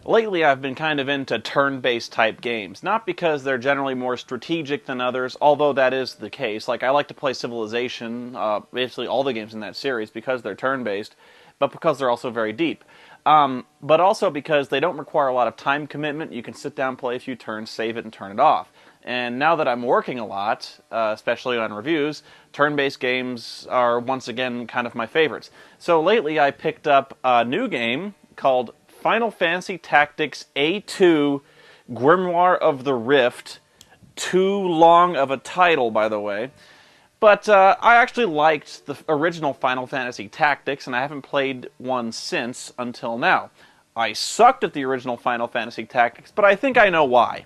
Lately, I've been kind of into turn-based type games, not because they're generally more strategic than others, although that is the case. Like, I like to play Civilization, basically all the games in that series, because they're turn-based, but because they're also very deep. But also because they don't require a lot of time commitment. You can sit down, play a few turns, save it, and turn it off. And now that I'm working a lot, especially on reviews, turn-based games are once again kind of my favorites. So lately I picked up a new game called Final Fantasy Tactics A2 Grimoire of the Rift. Too long of a title, by the way. But I actually liked the original Final Fantasy Tactics, and I haven't played one since until now. I sucked at the original Final Fantasy Tactics, but I think I know why.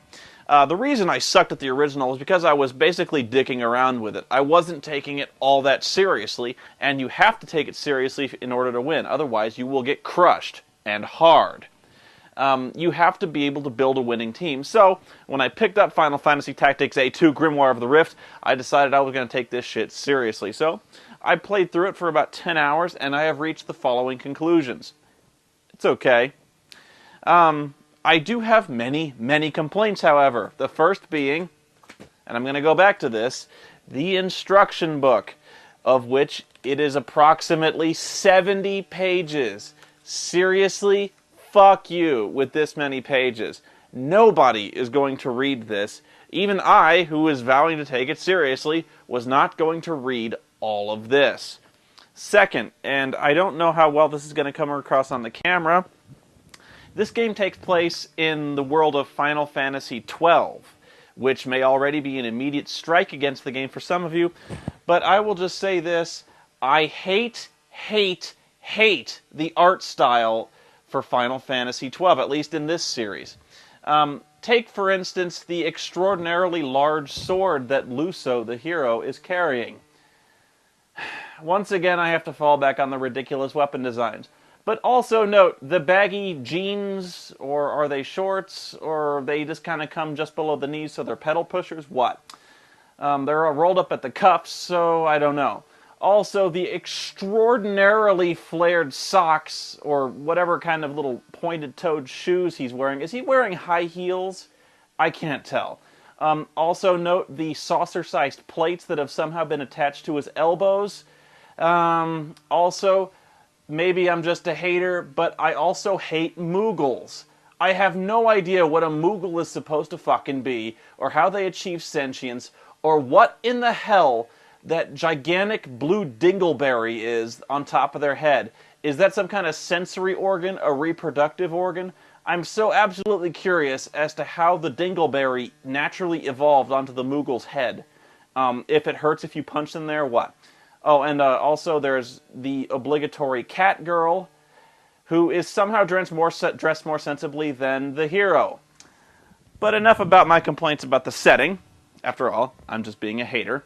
The reason I sucked at the original was because I was basically dicking around with it. I wasn't taking it all that seriously, and you have to take it seriously in order to win. Otherwise, you will get crushed, and hard. You have to be able to build a winning team. So, when I picked up Final Fantasy Tactics A2 Grimoire of the Rift, I decided I was going to take this shit seriously. So, I played through it for about 10 hours, and I have reached the following conclusions. It's okay. I do have many, many complaints, however. The first being, and I'm going to go back to this, the instruction book, of which it is approximately 70 pages. Seriously? Fuck you with this many pages. Nobody is going to read this. Even I, who was vowing to take it seriously, was not going to read all of this. Second, and I don't know how well this is going to come across on the camera, this game takes place in the world of Final Fantasy XII, which may already be an immediate strike against the game for some of you, but I will just say this: I hate the art style for Final Fantasy XII, at least in this series. Take, for instance, the extraordinarily large sword that Luso, the hero, is carrying. Once again, I have to fall back on the ridiculous weapon designs. But also note, the baggy jeans, or are they shorts, or they just kind of come just below the knees so they're pedal pushers? What? They're rolled up at the cuffs, so I don't know. Also, the extraordinarily flared socks, or whatever kind of little pointed-toed shoes he's wearing. Is he wearing high heels? I can't tell. Also note the saucer-sized plates that have somehow been attached to his elbows. Also, maybe I'm just a hater, but I also hate Moogles. I have no idea what a Moogle is supposed to fucking be, or how they achieve sentience, or what in the hell that gigantic blue dingleberry is on top of their head. Is that some kind of sensory organ, a reproductive organ? I'm so absolutely curious as to how the dingleberry naturally evolved onto the Moogle's head. If it hurts if you punch them there, what? Oh, and also there's the obligatory cat girl, who is somehow dressed more sensibly than the hero. But enough about my complaints about the setting. After all, I'm just being a hater.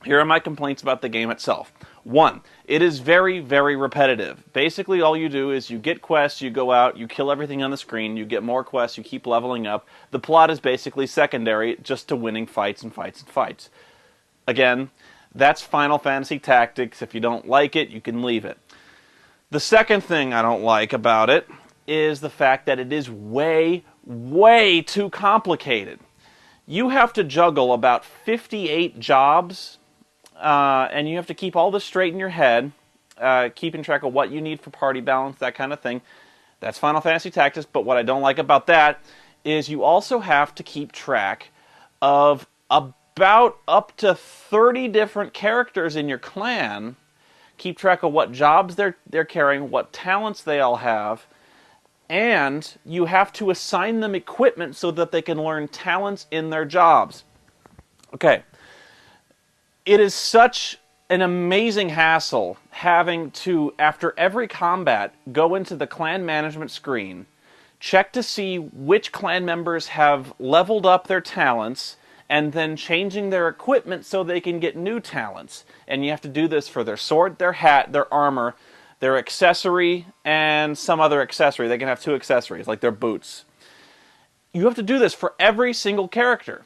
Here are my complaints about the game itself. 1. It is very, very repetitive. Basically, all you do is you get quests, you go out, you kill everything on the screen, you get more quests, you keep leveling up. The plot is basically secondary, just to winning fights and fights and fights. Again, that's Final Fantasy Tactics. If you don't like it, you can leave it. The second thing I don't like about it is the fact that it is way, way too complicated. You have to juggle about 58 jobs, and you have to keep all this straight in your head, keeping track of what you need for party balance, that kind of thing. That's Final Fantasy Tactics, but what I don't like about that is you also have to keep track of about up to 30 different characters in your clan, keep track of what jobs they're carrying, what talents they all have, and you have to assign them equipment so that they can learn talents in their jobs. Okay. It is such an amazing hassle having to, after every combat, go into the clan management screen, check to see which clan members have leveled up their talents, and then changing their equipment so they can get new talents. And you have to do this for their sword, their hat, their armor, their accessory, and some other accessory. They can have 2 accessories, like their boots. You have to do this for every single character.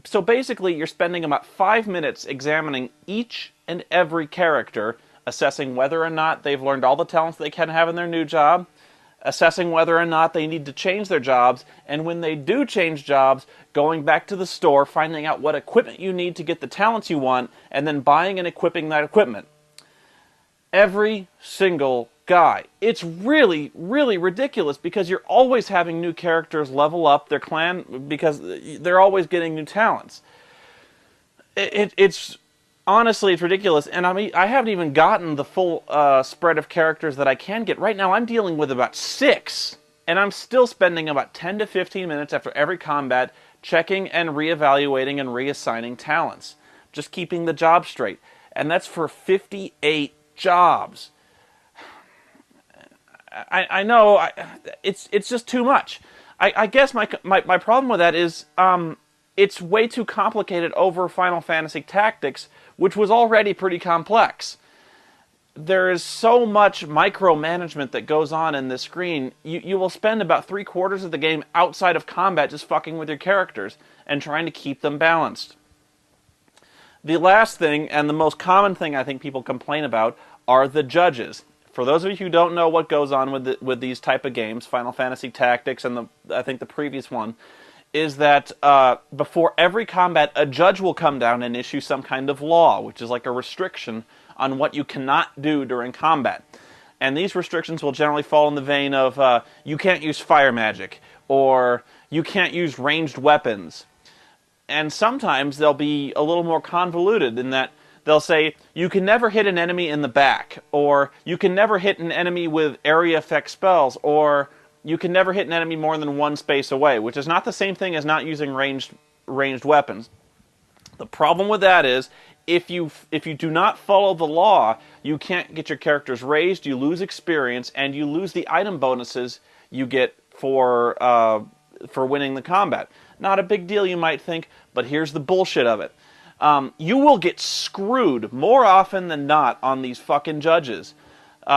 So basically, you're spending about 5 minutes examining each and every character, assessing whether or not they've learned all the talents they can have in their new job, assessing whether or not they need to change their jobs, and when they do change jobs, going back to the store, finding out what equipment you need to get the talents you want, and then buying and equipping that equipment. Every single guy. It's really, really ridiculous because you're always having new characters level up their clan because they're always getting new talents. It's honestly, it's ridiculous, and I haven't even gotten the full spread of characters that I can get. Right now I'm dealing with about 6, and I'm still spending about 10 to 15 minutes after every combat checking and reevaluating and reassigning talents. Just keeping the job straight. And that's for 58 jobs. I know, it's just too much. I guess my problem with that is it's way too complicated over Final Fantasy Tactics, which was already pretty complex. There is so much micromanagement that goes on in this screen. You will spend about 3/4 of the game outside of combat just fucking with your characters and trying to keep them balanced. The last thing, and the most common thing I think people complain about, are the judges. For those of you who don't know what goes on with these type of games, Final Fantasy Tactics and I think the previous one, is that before every combat, a judge will come down and issue some kind of law, which is like a restriction on what you cannot do during combat. And these restrictions will generally fall in the vein of you can't use fire magic, or you can't use ranged weapons. And sometimes they'll be a little more convoluted in that they'll say, you can never hit an enemy in the back, or you can never hit an enemy with area effect spells, or you can never hit an enemy more than 1 space away, which is not the same thing as not using ranged weapons. The problem with that is, if you do not follow the law, you can't get your characters raised, you lose experience, and you lose the item bonuses you get for winning the combat. Not a big deal, you might think, but here's the bullshit of it. You will get screwed more often than not on these fucking judges.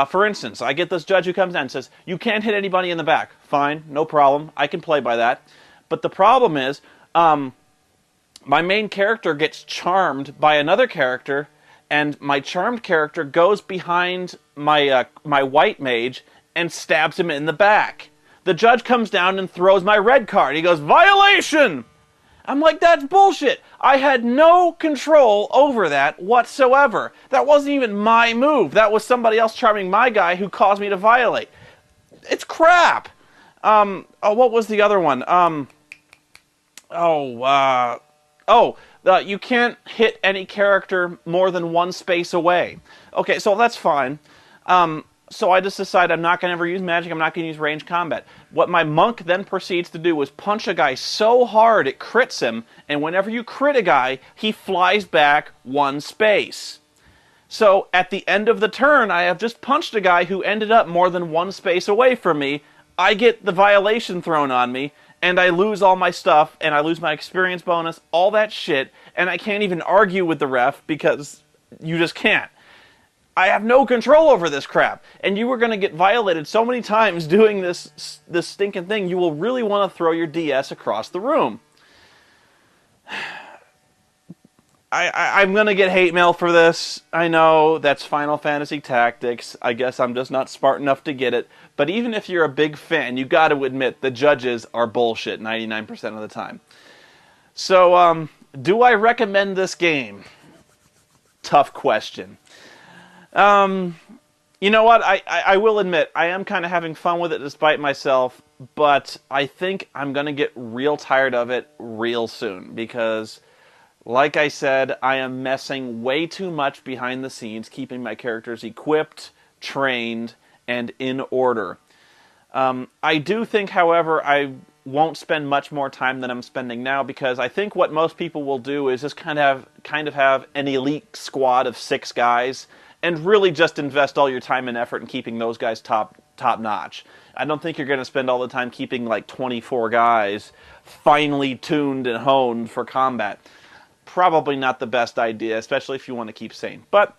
For instance, I get this judge who comes down and says, you can't hit anybody in the back. Fine, no problem, I can play by that. But the problem is, my main character gets charmed by another character, and my charmed character goes behind my white mage and stabs him in the back. The judge comes down and throws my red card. He goes, violation! I'm like, that's bullshit. I had no control over that whatsoever. That wasn't even my move. That was somebody else charming my guy who caused me to violate. It's crap. What was the other one? You can't hit any character more than 1 space away. Okay, so that's fine. So I just decided I'm not going to ever use magic, I'm not going to use ranged combat. What my monk then proceeds to do is punch a guy so hard it crits him, and whenever you crit a guy, he flies back 1 space. So at the end of the turn, I have just punched a guy who ended up more than 1 space away from me. I get the violation thrown on me, and I lose all my stuff, and I lose my experience bonus, all that shit, and I can't even argue with the ref because you just can't. I have no control over this crap, and you are going to get violated so many times doing this stinking thing, you will really want to throw your DS across the room. I'm going to get hate mail for this. I know, that's Final Fantasy Tactics. I guess I'm just not smart enough to get it. But even if you're a big fan, you got to admit the judges are bullshit 99% of the time. So, do I recommend this game? Tough question. You know what, I will admit, I am kind of having fun with it despite myself, but I think I'm going to get real tired of it real soon, because, like I said, I am messing way too much behind the scenes, keeping my characters equipped, trained, and in order. I do think, however, I won't spend much more time than I'm spending now, because I think what most people will do is just kind of have an elite squad of 6 guys, and really just invest all your time and effort in keeping those guys top notch. I don't think you're going to spend all the time keeping like 24 guys finely tuned and honed for combat. Probably not the best idea, especially if you want to keep sane. But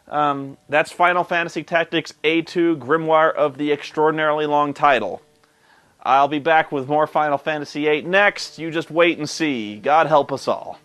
that's Final Fantasy Tactics A2 Grimoire of the Extraordinarily Long Title. I'll be back with more Final Fantasy VIII next. You just wait and see. God help us all.